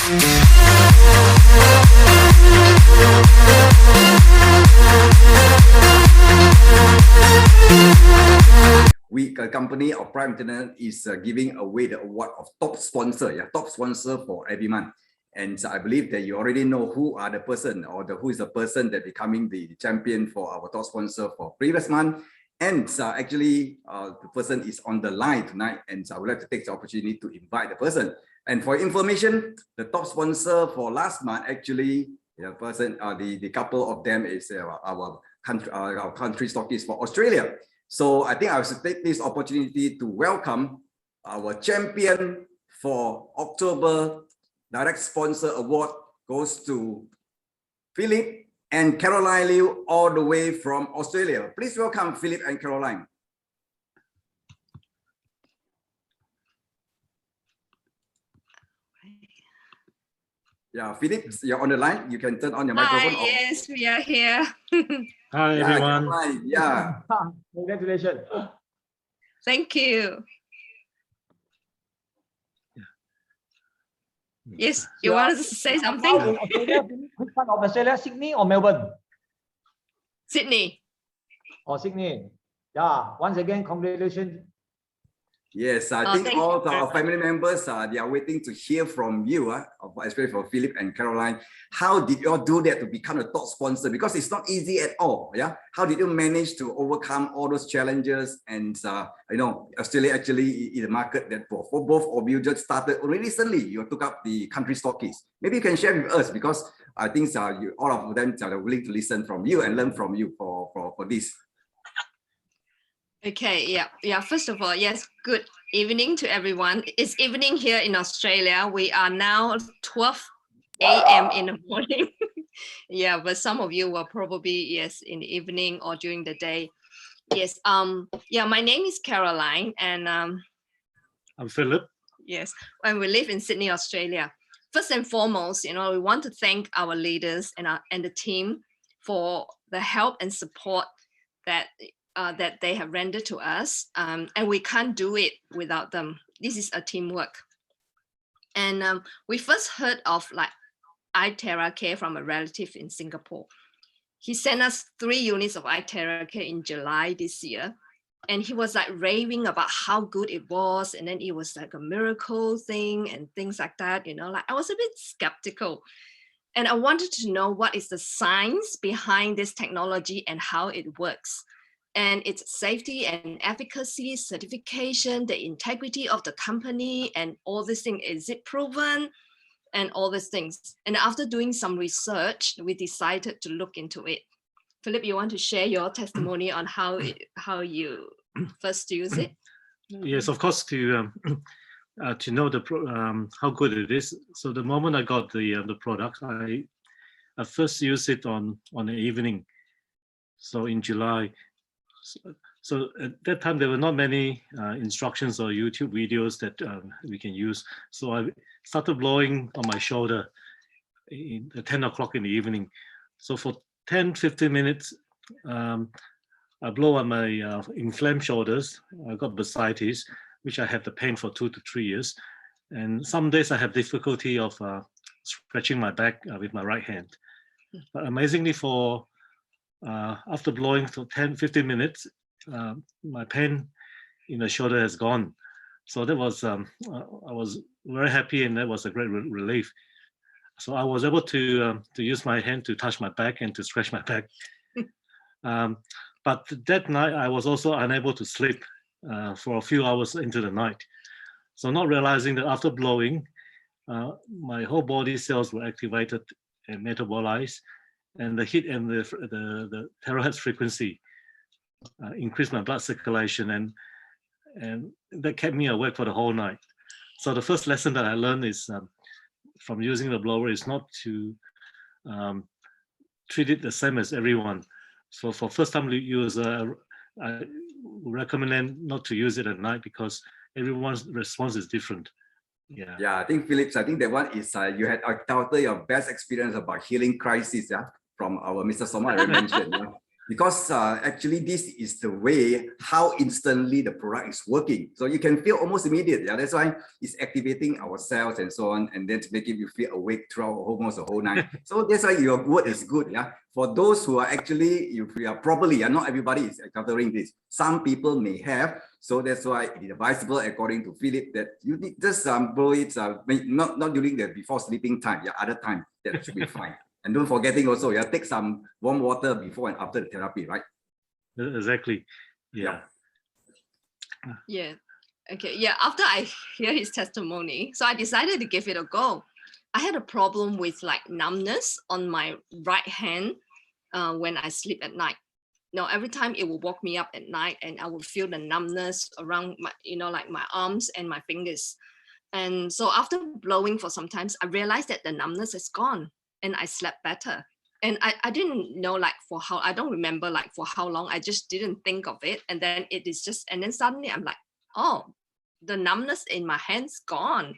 We, a company of Prife Internet, is giving away the award of top sponsor, top sponsor for every month. And I believe that you already know who are the person, or who is the person that becoming the champion for our top sponsor for previous month. And actually, the person is on the line tonight, and I would like to take the opportunity to invite the person. And for information, the top sponsor for last month, actually, the person, the couple of them is our country stockist for Australia. So I think I should take this opportunity to welcome our champion for October Direct Sponsor Award goes to Philip and Caroline Liew, all the way from Australia. Please welcome Philip and Caroline. Yeah, Philip, you're on the line. You can turn on your microphone. Hi, yes, we are here. Hi, everyone. Caroline, yeah. Congratulations. Thank you. Yes, you wanted to say something? In Australia, which part of Australia, Sydney or Melbourne? Sydney. Or Sydney. Yeah, once again, congratulations. Yes, I think all our family members, they are waiting to hear from you, especially for Philip and Caroline. How did you all do that to become a top sponsor? Because it's not easy at all. Yeah, how did you manage to overcome all those challenges? And you know, Australia actually is a market that for both of you just started only recently. You took up the country stockies. Maybe you can share with us, because I think all of them are willing to listen from you and learn from you for this. Okay, yeah. First of all, yes, good evening to everyone. It's evening here in Australia. We are now 12 a.m. in the morning. Yeah, but some of you were probably, yes, in the evening or during the day. Yes, yeah, my name is Caroline, and I'm Philip. Yes, and we live in Sydney, Australia. First and foremost, you know, we want to thank our leaders and the team for the help and support that they have rendered to us, and we can't do it without them. This is a teamwork. And we first heard of like iTeraCare from a relative in Singapore. He sent us 3 units of iTeraCare in July this year, and he was like raving about how good it was, and then it was like a miracle thing and things like that. You know, like I was a bit skeptical, and I wanted to know what is the science behind this technology and how it works. And its safety and efficacy, certification, the integrity of the company, and all these things. Is it proven? And all these things. And after doing some research, we decided to look into it. Philip, you want to share your testimony on how you first use it? Yes, of course, to know how good it is. So the moment I got the product, I first used it on the evening. So in July. So at that time, there were not many instructions or YouTube videos that we can use. So I started blowing on my shoulder at 10 o'clock in the evening. So for 10-15 minutes, I blow on my inflamed shoulders. I got bursitis, which I had the pain for 2 to 3 years. And some days I have difficulty of stretching my back with my right hand. But amazingly, after blowing for 10-15 minutes, my pain in the shoulder has gone. So that was I was very happy, and that was a great relief. So I was able to use my hand to touch my back and to stretch my back. But that night I was also unable to sleep for a few hours into the night. So not realizing that after blowing, my whole body cells were activated and metabolized, and the heat and the terahertz frequency increased my blood circulation, and that kept me awake for the whole night. So the first lesson that I learned is from using the blower is not to treat it the same as everyone. So for first time user, I recommend not to use it at night, because everyone's response is different. Yeah, I think Philip, I think that one is you had your best experience about healing crisis, from our Mr. Soma already mentioned. Because actually this is the way how instantly the product is working. So you can feel almost immediate. Yeah, that's why it's activating our cells and so on, and then to make you feel awake throughout almost the whole night. So that's why your word is good. Yeah, for those who are actually, if we are properly, and not everybody is encountering this. Some people may have. So that's why it is advisable, according to Philip, that you need just blow it, not during the before sleeping time. Yeah, other time that should be fine. And don't forgetting also, yeah, take some warm water before and after the therapy, right? Exactly. Yeah. Yeah. Okay. Yeah. After I hear his testimony, so I decided to give it a go. I had a problem with like numbness on my right hand when I sleep at night. Now, every time it will wake me up at night, and I would feel the numbness around my, like my arms and my fingers. And so after blowing for some time, I realized that the numbness is gone, and I slept better. And I didn't know like for how, I don't remember like for how long, I just didn't think of it. And then it is just, and then suddenly I'm like, oh, the numbness in my hands gone.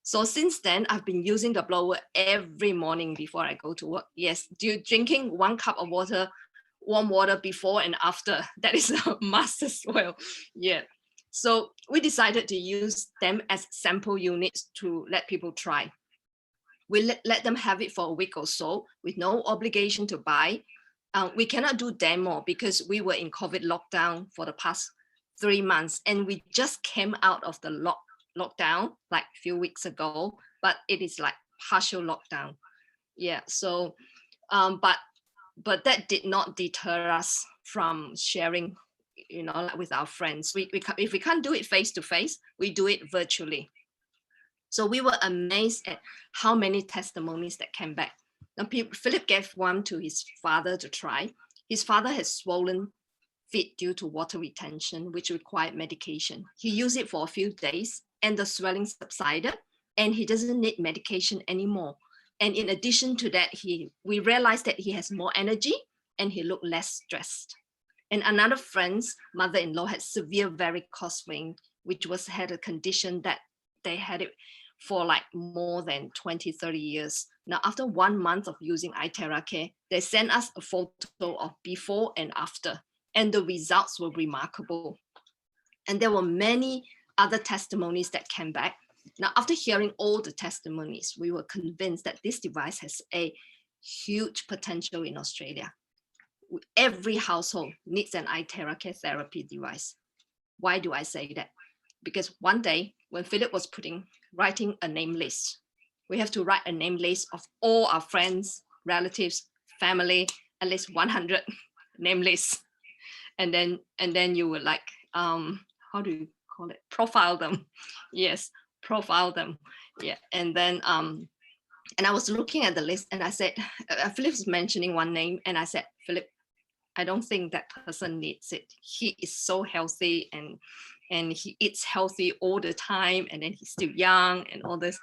So since then, I've been using the blower every morning before I go to work. Yes, drinking 1 cup of water, warm water before and after. That is a must as well. Yeah. So we decided to use them as sample units to let people try. We let them have it for a week or so with no obligation to buy. We cannot do demo because we were in COVID lockdown for the past 3 months, and we just came out of the lockdown like a few weeks ago, but it is like partial lockdown. Yeah. So, but that did not deter us from sharing, like with our friends. If we can't do it face to face, we do it virtually. So we were amazed at how many testimonies that came back. Now, Philip gave one to his father to try. His father has swollen feet due to water retention, which required medication. He used it for a few days, and the swelling subsided, and he doesn't need medication anymore. And in addition to that, we realized that he has more energy and he looked less stressed. And another friend's mother-in-law had severe varicose vein, which had a condition that they had it for like more than 20, 30 years. Now, after 1 month of using iTeraCare, they sent us a photo of before and after, and the results were remarkable. And there were many other testimonies that came back. Now, after hearing all the testimonies, we were convinced that this device has a huge potential in Australia. Every household needs an iTeraCare therapy device. Why do I say that? Because one day when Philip was writing a name list, we have to write a name list of all our friends, relatives, family, at least 100 name lists. And then you would like, how do you call it? Profile them. Yes, profile them. Yeah. And then, and I was looking at the list and I said, Philip's mentioning one name. And I said, Philip, I don't think that person needs it. He is so healthy and he eats healthy all the time. And then he's still young and all this.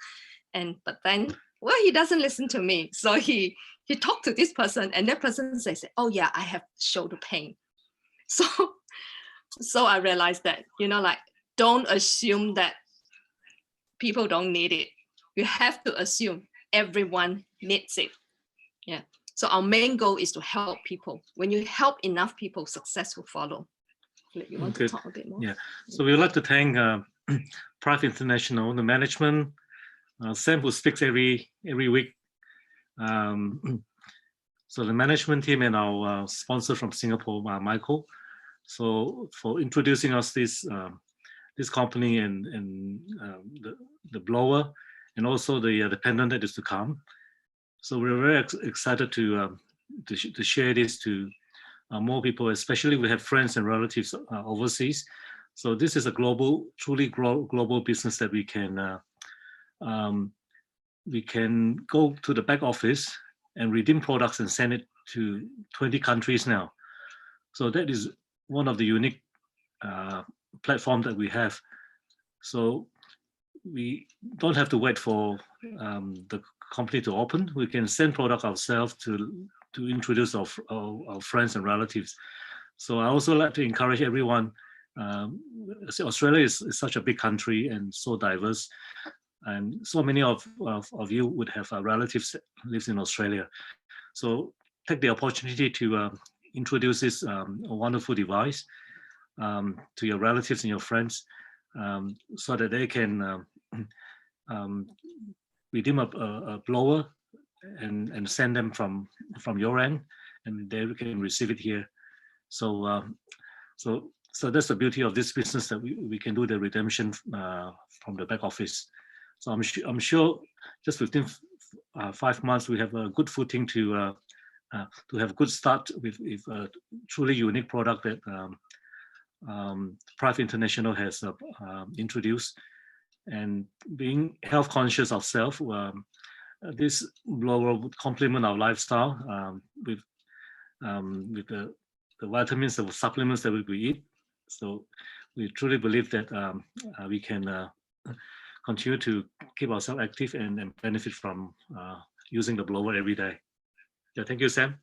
But then, well, he doesn't listen to me. So he talked to this person, and that person says, oh yeah, I have shoulder pain. So I realized that, like, don't assume that people don't need it. You have to assume everyone needs it. Yeah. So our main goal is to help people. When you help enough people, success will follow. You want to talk a bit more? Yeah. So we would like to thank Prife International, the management, Sam, who speaks every week. So the management team and our sponsor from Singapore, Michael. So for introducing us this company and the blower, and also the pendant that is to come. So we're very excited to share this to more people, especially we have friends and relatives overseas. So this is a truly global business that we can go to the back office and redeem products and send it to 20 countries now. So that is one of the unique platforms that we have. So we don't have to wait for the company to open. We can send product ourselves to introduce our friends and relatives. So I also like to encourage everyone. Australia is such a big country and so diverse, and so many of you would have relatives that lives in Australia. So take the opportunity to introduce this a wonderful device to your relatives and your friends, so that they can redeem a blower and send them from your end, and they can receive it here. So so that's the beauty of this business, that we can do the redemption from the back office. So I'm sure just within 5 months we have a good footing to have a good start with a truly unique product that Prife International has introduced. And being health conscious ourselves, this blower would complement our lifestyle with the vitamins, the supplements that we eat. So we truly believe that we can continue to keep ourselves active and benefit from using the blower every day. Yeah, thank you, Sam.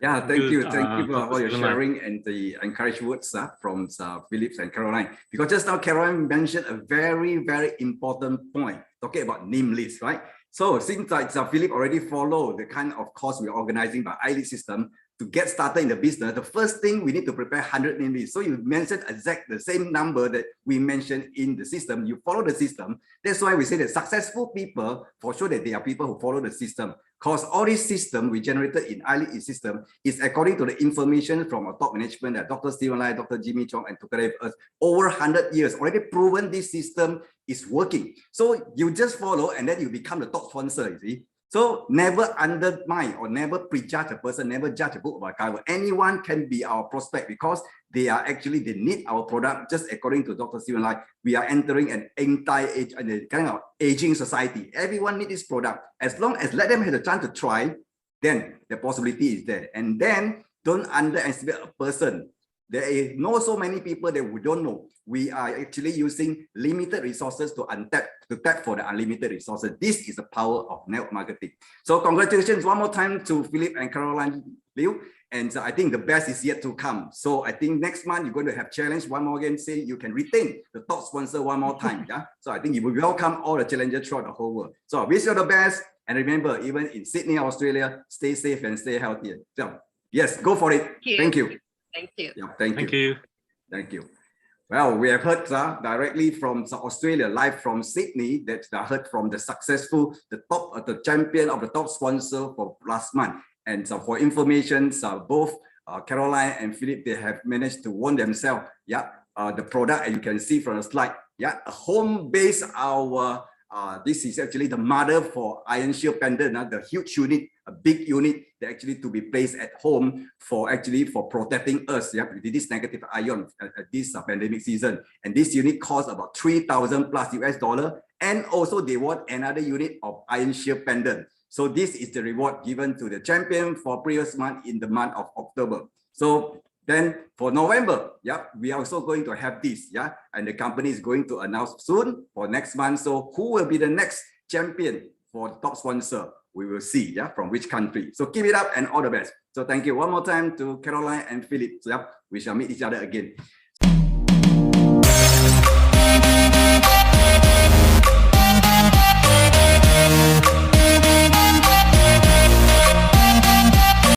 Yeah, thank you for all your Stephen sharing and the encouraging words from Philip and Caroline. Because just now Caroline mentioned a very, very important point, talking about name list, right? So since Philip already followed the kind of course we're organizing by iLead system, to get started in the business, the first thing we need to prepare 100 name lists. So you mentioned the same number that we mentioned in the system. You follow the system. That's why we say that successful people, for sure that they are people who follow the system. Because all this system we generated in iLead system is according to the information from our top management, Dr. Stephen Liew, Dr. Jimmy Chong, and together with us, over 100 years, already proven this system is working. So you just follow and then you become the top sponsor, you see. So never undermine or never prejudge a person, never judge a book by cover. Anyone can be our prospect because they need our product. Just according to Dr. Stephen Liew, we are entering an anti-age and kind of aging society. Everyone needs this product. As long as let them have the chance to try, then the possibility is there. And then don't underestimate a person. There is not so many people that we don't know. We are actually using limited resources to tap for the unlimited resources. This is the power of network marketing. So congratulations one more time to Philip and Caroline Liew. And I think the best is yet to come. So I think next month you're going to have challenge one more again, say you can retain the top sponsor one more time. Yeah. So I think you will welcome all the challenges throughout the whole world. So I wish you the best. And remember, even in Sydney, Australia, stay safe and stay healthy. So yes, go for it. Thank you. Thank you. Yeah, thank you. You. Thank you. Well, we have heard directly from Australia, live from Sydney, that I heard from the successful, the champion of the top sponsor for last month. And so for information, both Caroline and Philip, they have managed to win themselves. Yeah, the product, and you can see from the slide. Yeah, a home-based this is actually the mother for Iron Shield pendant, the huge unit, a big unit that actually to be placed at home for protecting us. Yeah, with this negative ion at this pandemic season. And this unit costs about 3,000 plus US dollar. And also they won another unit of Iron Shield pendant. So this is the reward given to the champion for previous month in the month of October. So then for November, yeah, we are also going to have this, yeah, and the company is going to announce soon for next month. So who will be the next champion for the top sponsor? We will see, yeah, from which country. So keep it up and all the best. So thank you one more time to Caroline and Philip. So yeah, we shall meet each other again.